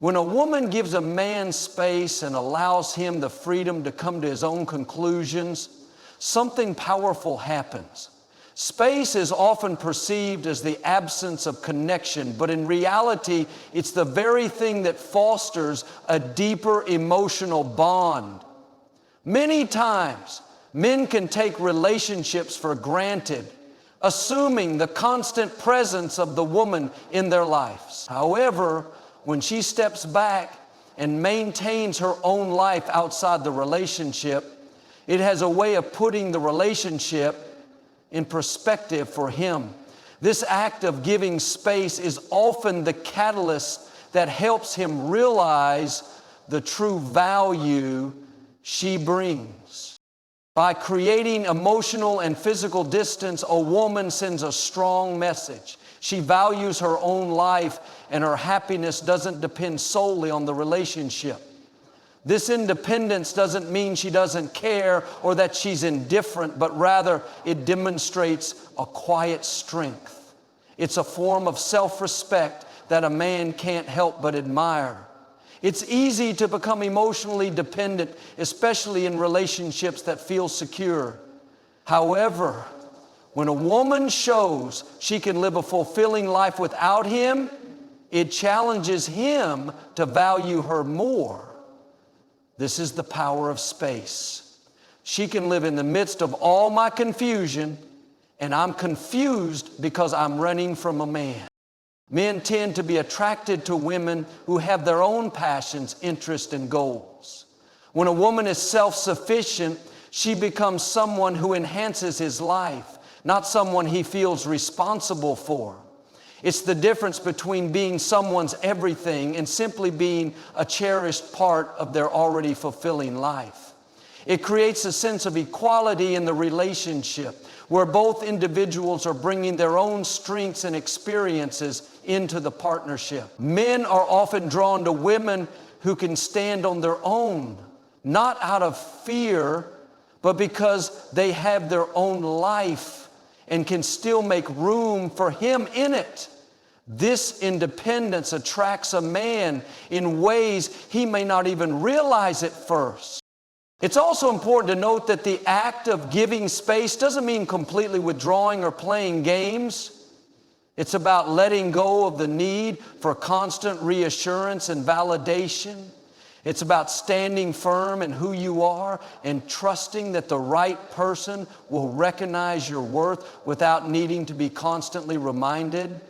When a woman gives a man space and allows him the freedom to come to his own conclusions, something powerful happens. Space is often perceived as the absence of connection, but in reality, it's the very thing that fosters a deeper emotional bond. Many times, men can take relationships for granted, assuming the constant presence of the woman in their lives. However, when she steps back and maintains her own life outside the relationship, it has a way of putting the relationship in perspective for him. This act of giving space is often the catalyst that helps him realize the true value she brings. By creating emotional and physical distance, a woman sends a strong message. She values her own life, and her happiness doesn't depend solely on the relationship. This independence doesn't mean she doesn't care or that she's indifferent, but rather it demonstrates a quiet strength. It's a form of self-respect that a man can't help but admire. It's easy to become emotionally dependent, especially in relationships that feel secure. However, when a woman shows she can live a fulfilling life without him, it challenges him to value her more. This is the power of space. She can live in the midst of all my confusion, and I'm confused because I'm running from a man. Men tend to be attracted to women who have their own passions, interests, and goals. When a woman is self-sufficient, she becomes someone who enhances his life, not someone he feels responsible for. It's the difference between being someone's everything and simply being a cherished part of their already fulfilling life. It creates a sense of equality in the relationship where both individuals are bringing their own strengths and experiences into the partnership. Men are often drawn to women who can stand on their own, not out of fear, but because they have their own life and can still make room for him in it. This independence attracts a man in ways he may not even realize at first. It's also important to note that the act of giving space doesn't mean completely withdrawing or playing games. It's about letting go of the need for constant reassurance and validation. It's about standing firm in who you are and trusting that the right person will recognize your worth without needing to be constantly reminded.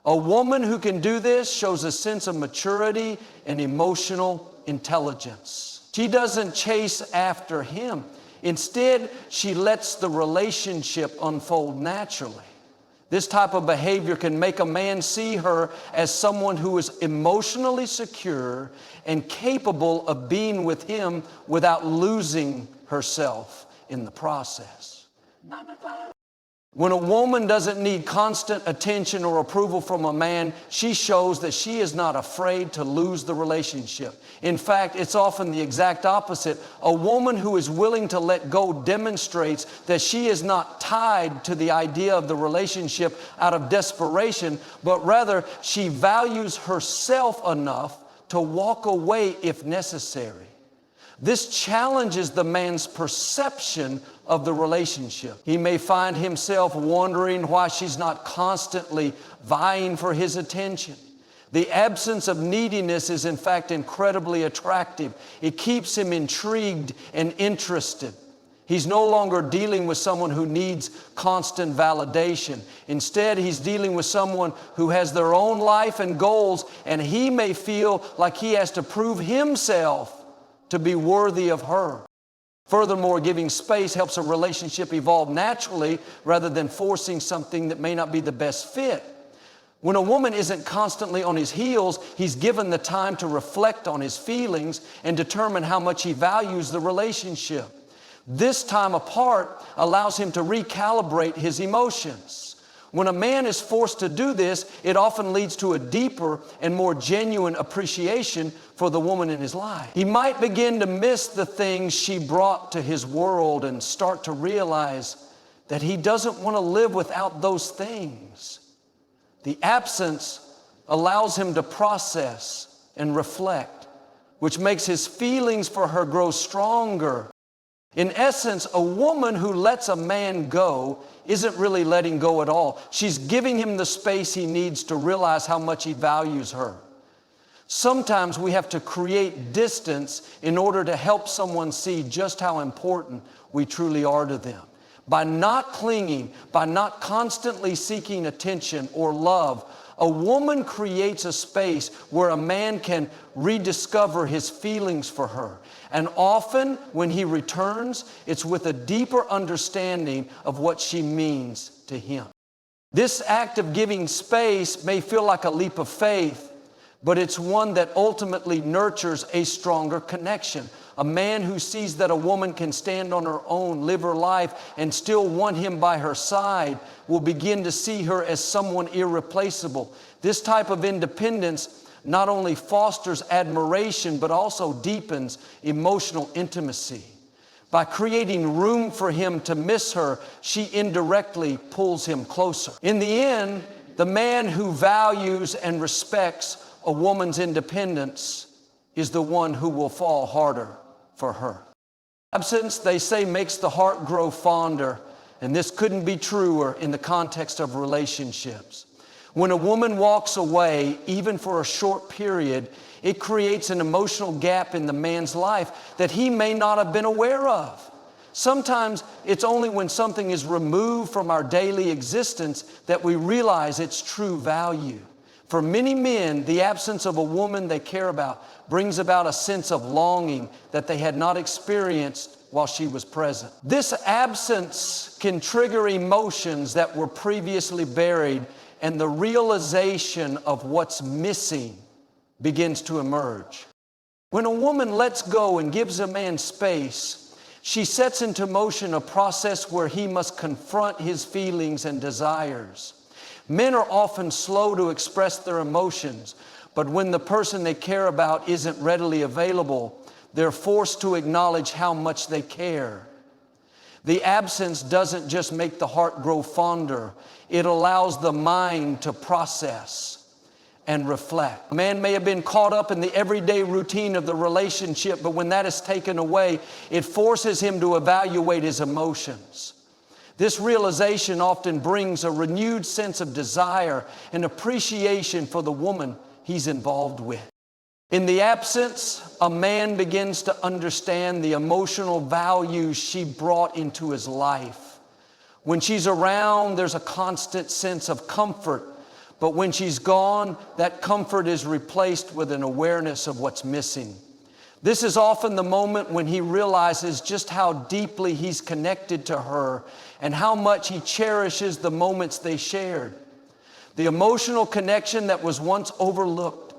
A woman who can do this shows a sense of maturity and emotional intelligence. She doesn't chase after him. Instead, she lets the relationship unfold naturally. This type of behavior can make a man see her as someone who is emotionally secure and capable of being with him without losing herself in the process. When a woman doesn't need constant attention or approval from a man, she shows that she is not afraid to lose the relationship. In fact, it's often the exact opposite. A woman who is willing to let go demonstrates that she is not tied to the idea of the relationship out of desperation, but rather she values herself enough to walk away if necessary. This challenges the man's perception of the relationship. He may find himself wondering why she's not constantly vying for his attention. The absence of neediness is in fact incredibly attractive. It keeps him intrigued and interested. He's no longer dealing with someone who needs constant validation. Instead, he's dealing with someone who has their own life and goals, and he may feel like he has to prove himself to be worthy of her. Furthermore, giving space helps a relationship evolve naturally rather than forcing something that may not be the best fit. When a woman isn't constantly on his heels, he's given the time to reflect on his feelings and determine how much he values the relationship. This time apart allows him to recalibrate his emotions. When a man is forced to do this, it often leads to a deeper and more genuine appreciation for the woman in his life. He might begin to miss the things she brought to his world and start to realize that he doesn't want to live without those things. The absence allows him to process and reflect, which makes his feelings for her grow stronger. In essence, a woman who lets a man go isn't really letting go at all. She's giving him the space he needs to realize how much he values her. Sometimes we have to create distance in order to help someone see just how important we truly are to them. By not clinging, by not constantly seeking attention or love, a woman creates a space where a man can rediscover his feelings for her. And often, when he returns, it's with a deeper understanding of what she means to him. This act of giving space may feel like a leap of faith, but it's one that ultimately nurtures a stronger connection. A man who sees that a woman can stand on her own, live her life, and still want him by her side will begin to see her as someone irreplaceable. This type of independence not only fosters admiration, but also deepens emotional intimacy. By creating room for him to miss her, she indirectly pulls him closer. In the end, the man who values and respects a woman's independence is the one who will fall harder for her. Absence, they say, makes the heart grow fonder, and this couldn't be truer in the context of relationships. When a woman walks away, even for a short period, it creates an emotional gap in the man's life that he may not have been aware of. Sometimes it's only when something is removed from our daily existence that we realize its true value. For many men, the absence of a woman they care about brings about a sense of longing that they had not experienced while she was present. This absence can trigger emotions that were previously buried, and the realization of what's missing begins to emerge. When a woman lets go and gives a man space, she sets into motion a process where he must confront his feelings and desires. Men are often slow to express their emotions, but when the person they care about isn't readily available, they're forced to acknowledge how much they care. The absence doesn't just make the heart grow fonder, it allows the mind to process and reflect. A man may have been caught up in the everyday routine of the relationship, but when that is taken away, it forces him to evaluate his emotions. This realization often brings a renewed sense of desire and appreciation for the woman he's involved with. In the absence, a man begins to understand the emotional value she brought into his life. When she's around, there's a constant sense of comfort, but when she's gone, that comfort is replaced with an awareness of what's missing. This is often the moment when he realizes just how deeply he's connected to her and how much he cherishes the moments they shared. The emotional connection that was once overlooked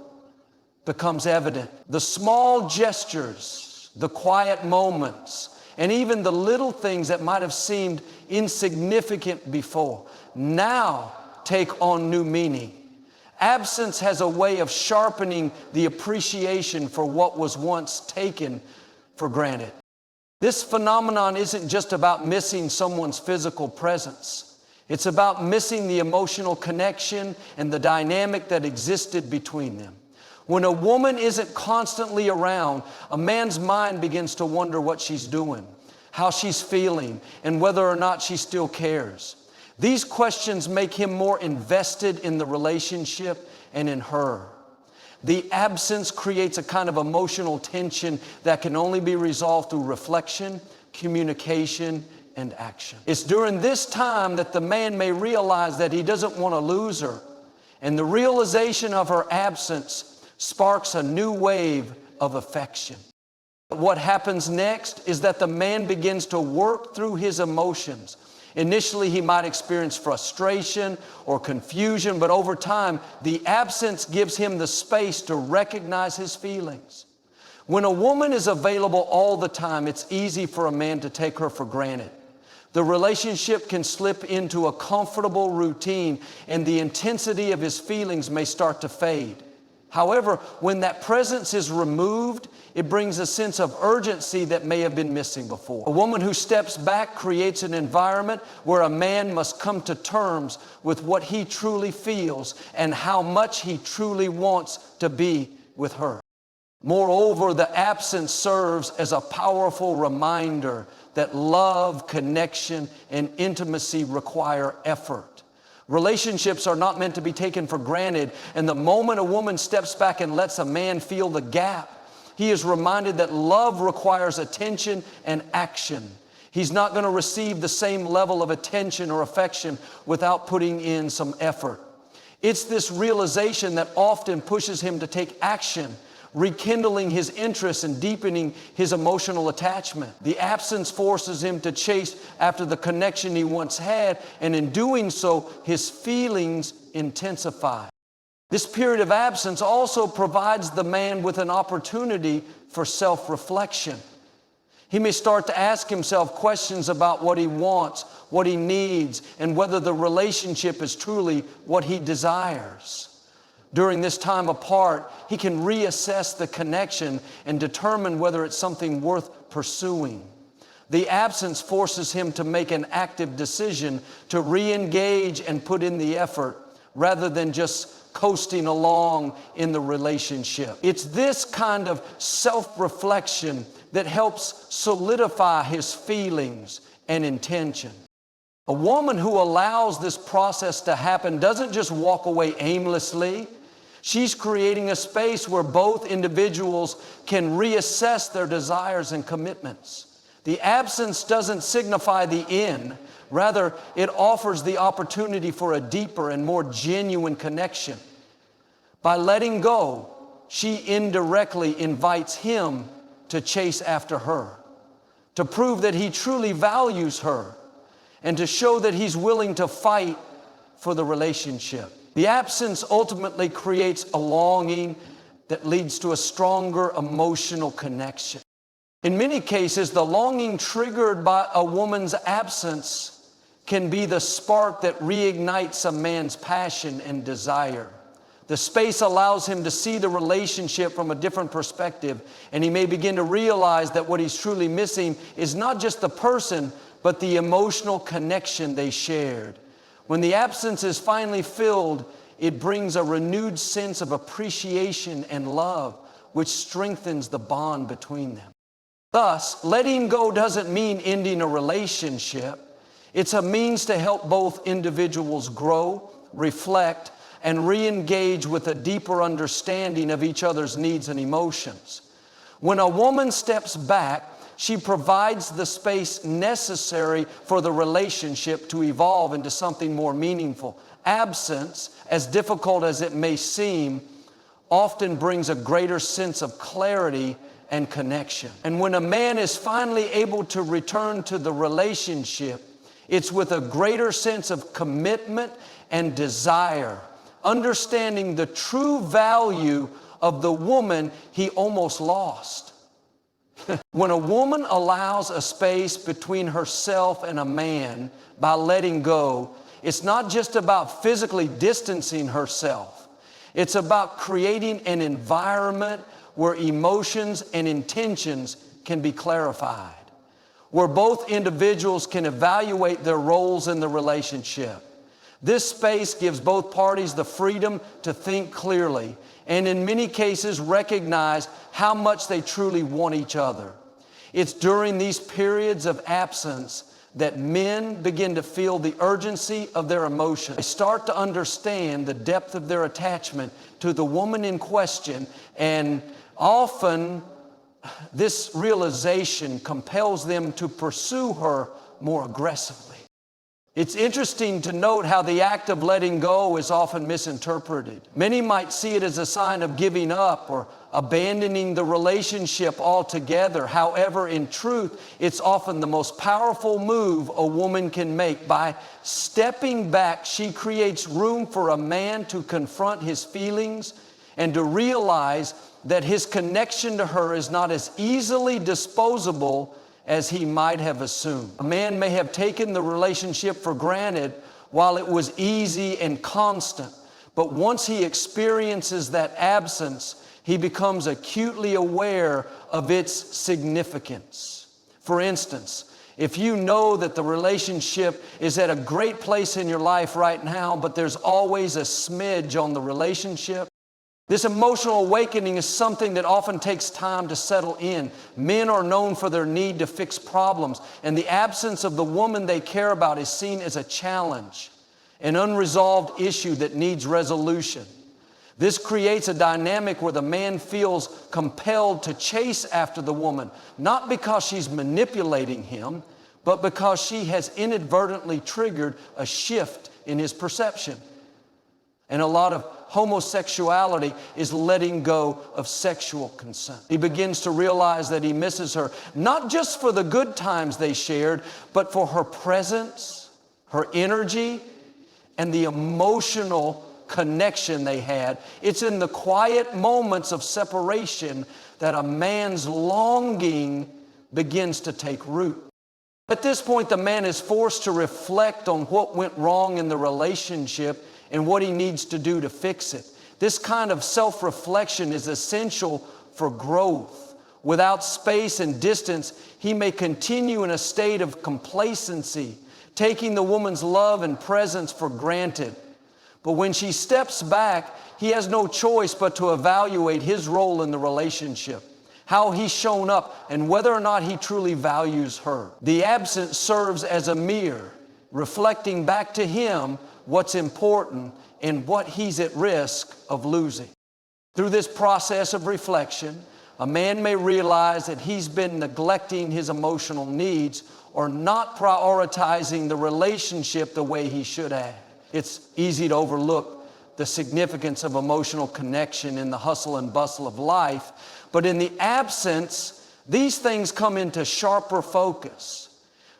becomes evident. The small gestures, the quiet moments, and even the little things that might have seemed insignificant before now take on new meaning. Absence has a way of sharpening the appreciation for what was once taken for granted. This phenomenon isn't just about missing someone's physical presence. It's about missing the emotional connection and the dynamic that existed between them. When a woman isn't constantly around, a man's mind begins to wonder what she's doing, how she's feeling, and whether or not she still cares. These questions make him more invested in the relationship and in her. The absence creates a kind of emotional tension that can only be resolved through reflection, communication, and action. It's during this time that the man may realize that he doesn't want to lose her, and the realization of her absence sparks a new wave of affection. What happens next is that the man begins to work through his emotions. Initially, he might experience frustration or confusion, but over time, the absence gives him the space to recognize his feelings. When a woman is available all the time, it's easy for a man to take her for granted. The relationship can slip into a comfortable routine, and the intensity of his feelings may start to fade. However, when that presence is removed, it brings a sense of urgency that may have been missing before. A woman who steps back creates an environment where a man must come to terms with what he truly feels and how much he truly wants to be with her. Moreover, the absence serves as a powerful reminder that love, connection, and intimacy require effort. Relationships are not meant to be taken for granted, and the moment a woman steps back and lets a man feel the gap, he is reminded that love requires attention and action. He's not going to receive the same level of attention or affection without putting in some effort. It's this realization that often pushes him to take action, rekindling his interest and deepening his emotional attachment. The absence forces him to chase after the connection he once had, and in doing so, his feelings intensify. This period of absence also provides the man with an opportunity for self-reflection. He may start to ask himself questions about what he wants, what he needs, and whether the relationship is truly what he desires. During this time apart, he can reassess the connection and determine whether it's something worth pursuing. The absence forces him to make an active decision to re-engage and put in the effort rather than just coasting along in the relationship. It's this kind of self-reflection that helps solidify his feelings and intention. A woman who allows this process to happen doesn't just walk away aimlessly. She's creating a space where both individuals can reassess their desires and commitments. The absence doesn't signify the end. Rather, it offers the opportunity for a deeper and more genuine connection. By letting go, she indirectly invites him to chase after her, to prove that he truly values her, and to show that he's willing to fight for the relationship. The absence ultimately creates a longing that leads to a stronger emotional connection. In many cases, the longing triggered by a woman's absence can be the spark that reignites a man's passion and desire. The space allows him to see the relationship from a different perspective, and he may begin to realize that what he's truly missing is not just the person, but the emotional connection they shared. When the absence is finally filled, it brings a renewed sense of appreciation and love, which strengthens the bond between them. Thus, letting go doesn't mean ending a relationship. It's a means to help both individuals grow, reflect, and re-engage with a deeper understanding of each other's needs and emotions. When a woman steps back, she provides the space necessary for the relationship to evolve into something more meaningful. Absence, as difficult as it may seem, often brings a greater sense of clarity and connection. And when a man is finally able to return to the relationship, it's with a greater sense of commitment and desire, understanding the true value of the woman he almost lost. When a woman allows a space between herself and a man by letting go, it's not just about physically distancing herself. It's about creating an environment where emotions and intentions can be clarified, where both individuals can evaluate their roles in the relationship. This space gives both parties the freedom to think clearly and in many cases recognize how much they truly want each other. It's during these periods of absence that men begin to feel the urgency of their emotions. They start to understand the depth of their attachment to the woman in question, and often this realization compels them to pursue her more aggressively. It's interesting to note how the act of letting go is often misinterpreted. Many might see it as a sign of giving up or abandoning the relationship altogether. However, in truth, it's often the most powerful move a woman can make. By stepping back, she creates room for a man to confront his feelings and to realize that his connection to her is not as easily disposable as he might have assumed. A man may have taken the relationship for granted while it was easy and constant, but once he experiences that absence, he becomes acutely aware of its significance. For instance, if you know that the relationship is at a great place in your life right now, but there's always a smidge on the relationship, This emotional awakening is something that often takes time to settle in. Men are known for their need to fix problems, and the absence of the woman they care about is seen as a challenge, an unresolved issue that needs resolution. This creates a dynamic where the man feels compelled to chase after the woman, not because she's manipulating him, but because she has inadvertently triggered a shift in his perception. And a lot of homosexuality is letting go of sexual consent. He begins to realize that he misses her, not just for the good times they shared, but for her presence, her energy, and the emotional connection they had. It's in the quiet moments of separation that a man's longing begins to take root. At this point, the man is forced to reflect on what went wrong in the relationship and what he needs to do to fix it. This kind of self-reflection is essential for growth. Without space and distance, he may continue in a state of complacency, taking the woman's love and presence for granted. But when she steps back, he has no choice but to evaluate his role in the relationship, how he's shown up, and whether or not he truly values her. The absence serves as a mirror, reflecting back to him what's important and what he's at risk of losing. Through this process of reflection, a man may realize that he's been neglecting his emotional needs or not prioritizing the relationship the way he should have. It's easy to overlook the significance of emotional connection in the hustle and bustle of life, but in the absence, these things come into sharper focus.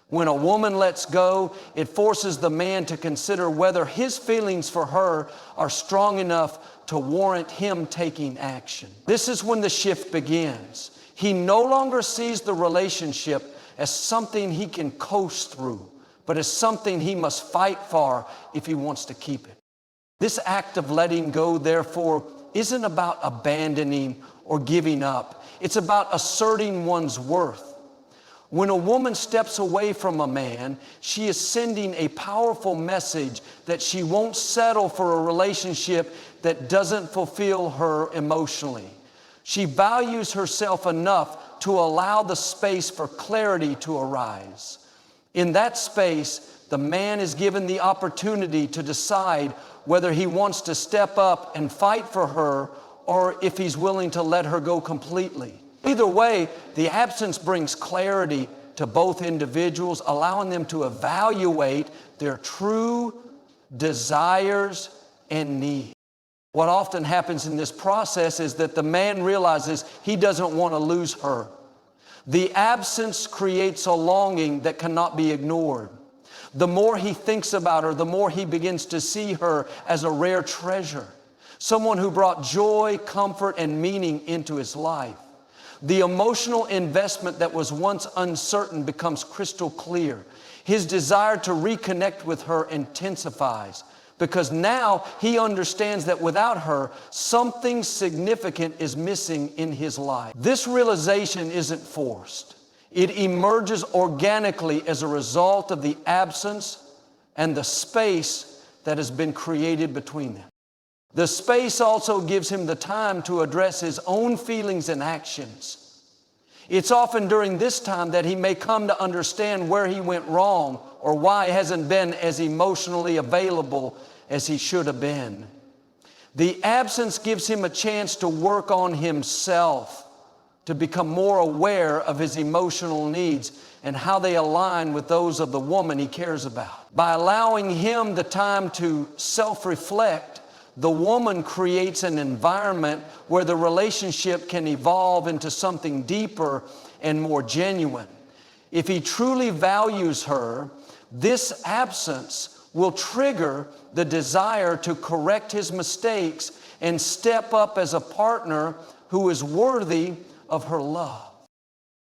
When a woman lets go, it forces the man to consider whether his feelings for her are strong enough to warrant him taking action. This is when the shift begins. He no longer sees the relationship as something he can coast through, but as something he must fight for if he wants to keep it. This act of letting go, therefore, isn't about abandoning or giving up. It's about asserting one's worth. When a woman steps away from a man, she is sending a powerful message that she won't settle for a relationship that doesn't fulfill her emotionally. She values herself enough to allow the space for clarity to arise. In that space, the man is given the opportunity to decide whether he wants to step up and fight for her or if he's willing to let her go completely. Either way, the absence brings clarity to both individuals, allowing them to evaluate their true desires and needs. What often happens in this process is that the man realizes he doesn't want to lose her. The absence creates a longing that cannot be ignored. The more he thinks about her, the more he begins to see her as a rare treasure, someone who brought joy, comfort, and meaning into his life. The emotional investment that was once uncertain becomes crystal clear. His desire to reconnect with her intensifies because now he understands that without her, something significant is missing in his life. This realization isn't forced. It emerges organically as a result of the absence and the space that has been created between them. The space also gives him the time to address his own feelings and actions. It's often during this time that he may come to understand where he went wrong or why he hasn't been as emotionally available as he should have been. The absence gives him a chance to work on himself, to become more aware of his emotional needs and how they align with those of the woman he cares about. By allowing him the time to self-reflect, the woman creates an environment where the relationship can evolve into something deeper and more genuine. If he truly values her, this absence will trigger the desire to correct his mistakes and step up as a partner who is worthy of her love.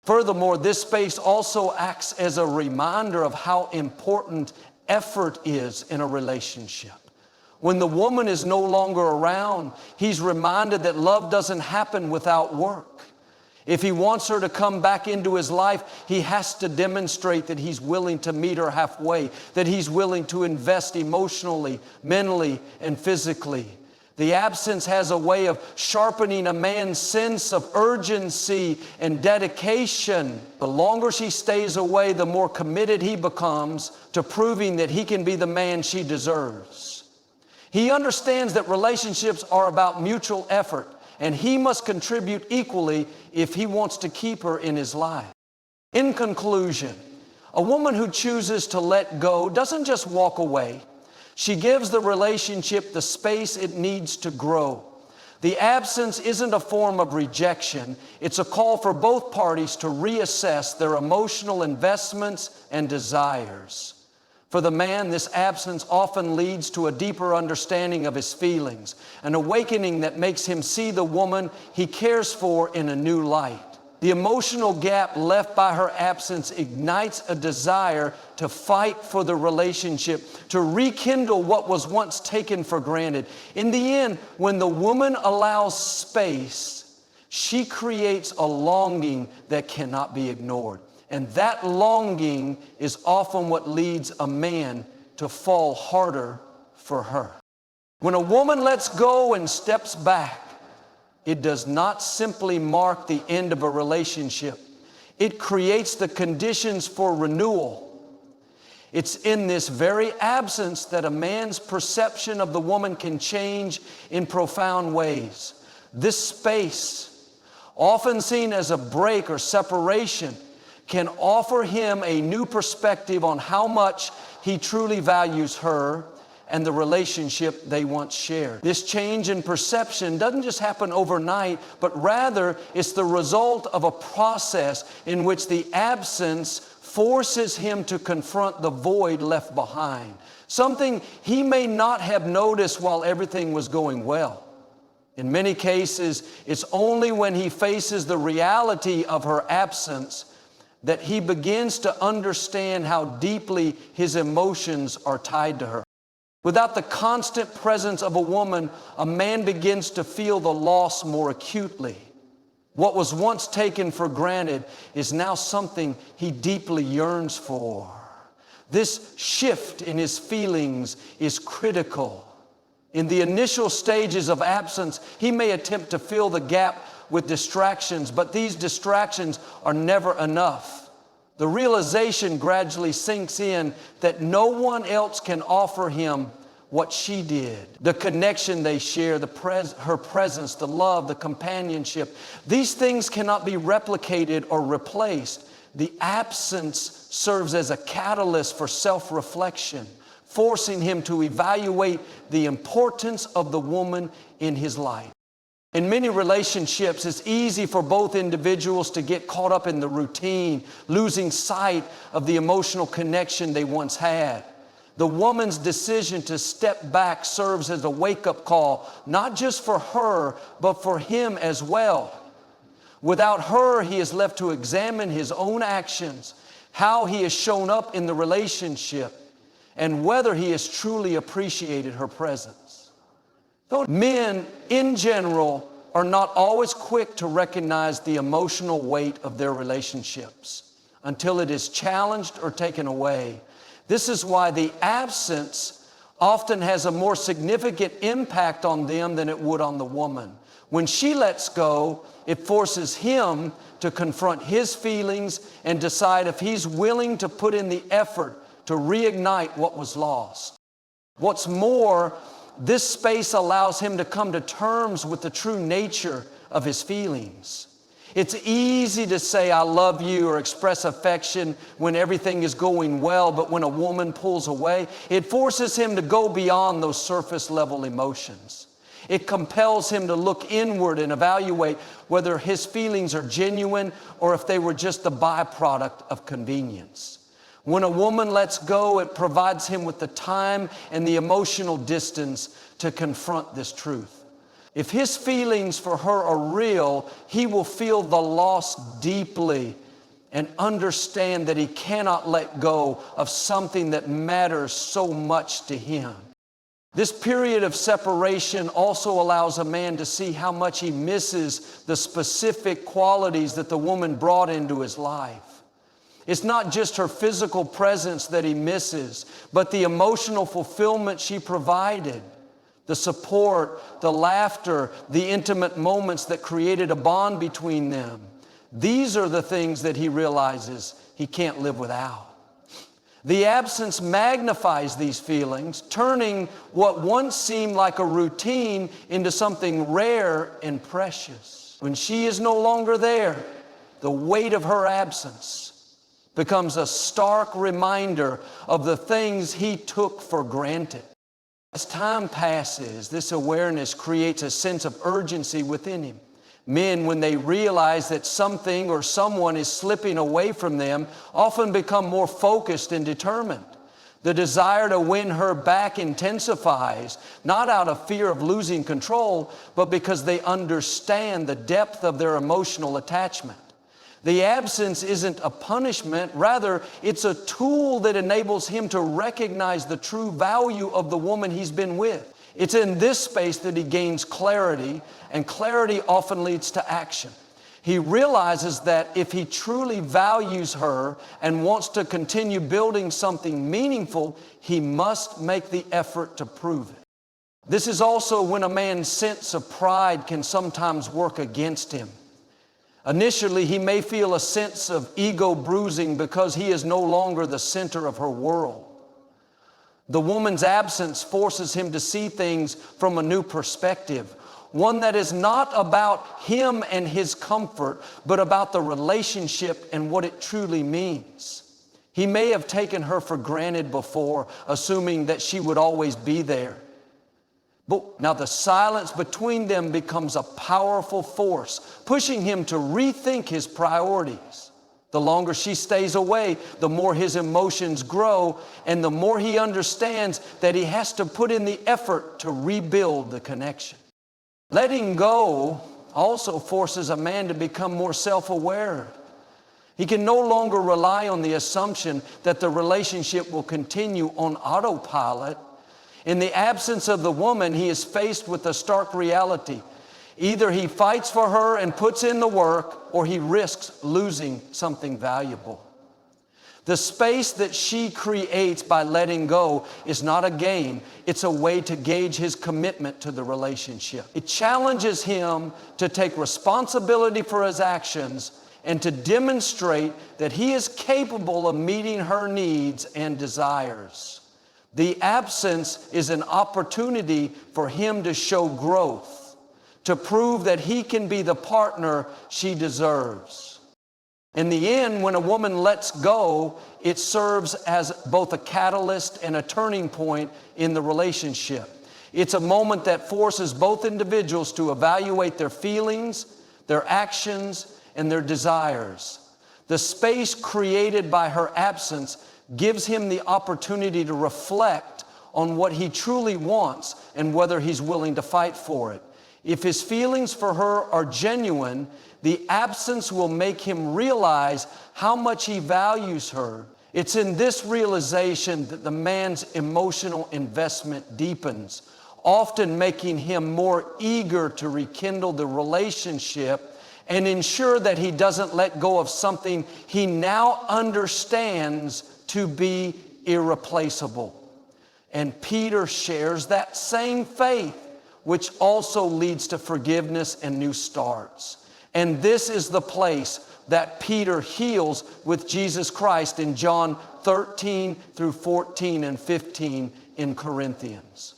Furthermore, this space also acts as a reminder of how important effort is in a relationship. When the woman is no longer around, he's reminded that love doesn't happen without work. If he wants her to come back into his life, he has to demonstrate that he's willing to meet her halfway, that he's willing to invest emotionally, mentally, and physically, The absence has a way of sharpening a man's sense of urgency and dedication. The longer she stays away, the more committed he becomes to proving that he can be the man she deserves. He understands that relationships are about mutual effort, and he must contribute equally if he wants to keep her in his life. In conclusion, a woman who chooses to let go doesn't just walk away. She gives the relationship the space it needs to grow. The absence isn't a form of rejection. It's a call for both parties to reassess their emotional investments and desires. For the man, this absence often leads to a deeper understanding of his feelings, an awakening that makes him see the woman he cares for in a new light. The emotional gap left by her absence ignites a desire to fight for the relationship, to rekindle what was once taken for granted. In the end, when the woman allows space, she creates a longing that cannot be ignored. And that longing is often what leads a man to fall harder for her. When a woman lets go and steps back, it does not simply mark the end of a relationship. It creates the conditions for renewal. It's in this very absence that a man's perception of the woman can change in profound ways. This space, often seen as a break or separation, can offer him a new perspective on how much he truly values her and the relationship they once shared. This change in perception doesn't just happen overnight, but rather it's the result of a process in which the absence forces him to confront the void left behind, something he may not have noticed while everything was going well. In many cases, it's only when he faces the reality of her absence that he begins to understand how deeply his emotions are tied to her. Without the constant presence of a woman, a man begins to feel the loss more acutely. What was once taken for granted is now something he deeply yearns for. This shift in his feelings is critical. In the initial stages of absence, he may attempt to fill the gap with distractions, but these distractions are never enough. The realization gradually sinks in that no one else can offer him what she did. The connection they share, her presence, the love, the companionship. These things cannot be replicated or replaced. The absence serves as a catalyst for self-reflection, forcing him to evaluate the importance of the woman in his life. In many relationships, it's easy for both individuals to get caught up in the routine, losing sight of the emotional connection they once had. The woman's decision to step back serves as a wake-up call, not just for her, but for him as well. Without her, he is left to examine his own actions, how he has shown up in the relationship, and whether he has truly appreciated her presence. Though men, in general, are not always quick to recognize the emotional weight of their relationships until it is challenged or taken away. This is why the absence often has a more significant impact on them than it would on the woman. When she lets go, it forces him to confront his feelings and decide if he's willing to put in the effort to reignite what was lost. What's more, this space allows him to come to terms with the true nature of his feelings. It's easy to say, I love you, or express affection when everything is going well, but when a woman pulls away, it forces him to go beyond those surface level emotions. It compels him to look inward and evaluate whether his feelings are genuine or if they were just the byproduct of convenience. When a woman lets go, it provides him with the time and the emotional distance to confront this truth. If his feelings for her are real, he will feel the loss deeply and understand that he cannot let go of something that matters so much to him. This period of separation also allows a man to see how much he misses the specific qualities that the woman brought into his life. It's not just her physical presence that he misses, but the emotional fulfillment she provided. the support, the laughter, the intimate moments that created a bond between them. These are the things that he realizes he can't live without. The absence magnifies these feelings, turning what once seemed like a routine into something rare and precious. When she is no longer there, the weight of her absence becomes a stark reminder of the things he took for granted. As time passes, this awareness creates a sense of urgency within him. Men, when they realize that something or someone is slipping away from them, often become more focused and determined. The desire to win her back intensifies, not out of fear of losing control, but because they understand the depth of their emotional attachment. The absence isn't a punishment, rather, it's a tool that enables him to recognize the true value of the woman he's been with. It's in this space that he gains clarity, and clarity often leads to action. He realizes that if he truly values her and wants to continue building something meaningful, he must make the effort to prove it. This is also when a man's sense of pride can sometimes work against him. Initially, he may feel a sense of ego bruising because he is no longer the center of her world. The woman's absence forces him to see things from a new perspective, one that is not about him and his comfort, but about the relationship and what it truly means. He may have taken her for granted before, assuming that she would always be there. But now the silence between them becomes a powerful force, pushing him to rethink his priorities. The longer she stays away, the more his emotions grow, and the more he understands that he has to put in the effort to rebuild the connection. Letting go also forces a man to become more self-aware. He can no longer rely on the assumption that the relationship will continue on autopilot. In the absence of the woman, he is faced with a stark reality. Either he fights for her and puts in the work, or he risks losing something valuable. The space that she creates by letting go is not a game. It's a way to gauge his commitment to the relationship. It challenges him to take responsibility for his actions and to demonstrate that he is capable of meeting her needs and desires. The absence is an opportunity for him to show growth, to prove that he can be the partner she deserves. In the end, when a woman lets go, it serves as both a catalyst and a turning point in the relationship. It's a moment that forces both individuals to evaluate their feelings, their actions, and their desires. The space created by her absence gives him the opportunity to reflect on what he truly wants and whether he's willing to fight for it. If his feelings for her are genuine, the absence will make him realize how much he values her. It's in this realization that the man's emotional investment deepens, often making him more eager to rekindle the relationship and ensure that he doesn't let go of something he now understands to be irreplaceable. And Peter shares that same faith, which also leads to forgiveness and new starts. And this is the place that Peter heals with Jesus Christ in John 13 through 14 and 15 in Corinthians.